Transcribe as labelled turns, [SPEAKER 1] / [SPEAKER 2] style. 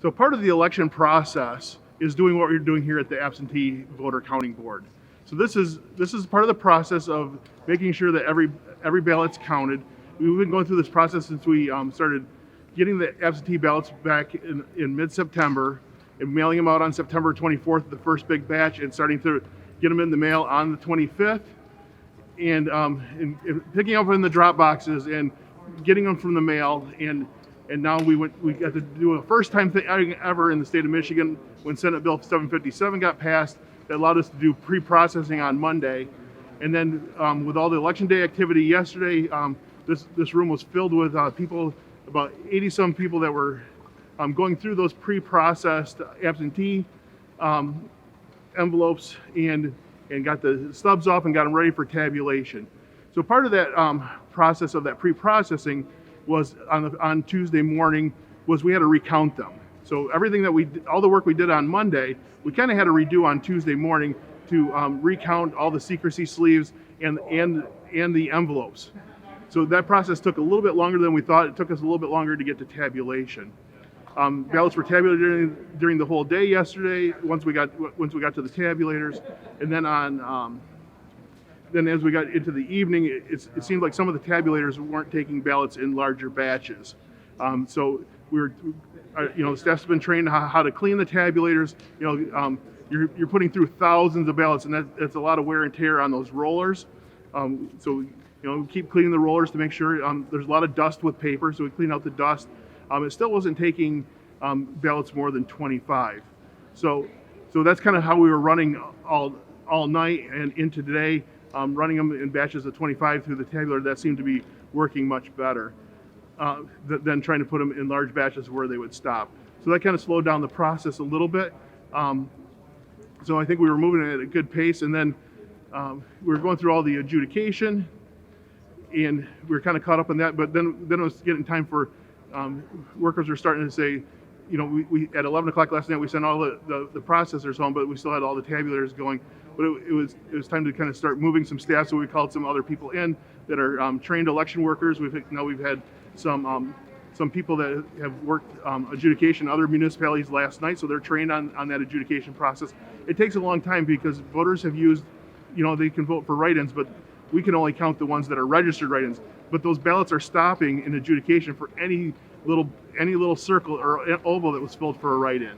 [SPEAKER 1] So part of the election process is doing what we're doing here at the absentee voter counting board. So this is part of the process of making sure that every ballot's counted. We've been going through this process since we started getting the absentee ballots back in mid-September and mailing them out on September 24th, the first big batch, and starting to get them in the mail on the 25th, and picking up in the drop boxes and getting them from the mail. And now we got to do a first time thing ever in the state of Michigan when Senate Bill 757 got passed that allowed us to do pre-processing on Monday. And then with all the election day activity yesterday, this room was filled with people, about 80 some people that were going through those pre-processed absentee envelopes and got the stubs off and got them ready for tabulation. So part of that process of that pre-processing was on Tuesday morning was we had to recount them. So everything that all the work we did on Monday, we kind of had to redo on Tuesday morning to recount all the secrecy sleeves and the envelopes. So that process took a little bit longer than we thought. It took us a little bit longer to get to tabulation. Ballots were tabulated during the whole day yesterday. Once we got to the tabulators, and then then as we got into the evening, it seemed like some of the tabulators weren't taking ballots in larger batches. So the staff's been trained how to clean the tabulators. You're putting through thousands of ballots, and that's a lot of wear and tear on those rollers. So keep cleaning the rollers to make sure. There's a lot of dust with paper, so we clean out the dust. It still wasn't taking ballots more than 25. So that's kind of how we were running all night and into today, running them in batches of 25 through the tabulator. That seemed to be working much better than trying to put them in large batches where they would stop. So that kind of slowed down the process a little bit. So I think we were moving at a good pace, and then we were going through all the adjudication, and we were kind of caught up on that. But then it was getting time for workers were starting to say, we at 11 o'clock last night we sent all the processors home, but we still had all the tabulators going. But it was time to kind of start moving some staff, so we called some other people in that are trained election workers. We've had some people that have worked adjudication in other municipalities last night, so they're trained on that adjudication process. It takes a long time because voters have used, they can vote for write-ins, but we can only count the ones that are registered write-ins. But those ballots are stopping in adjudication for any little circle or oval that was filled for a write-in.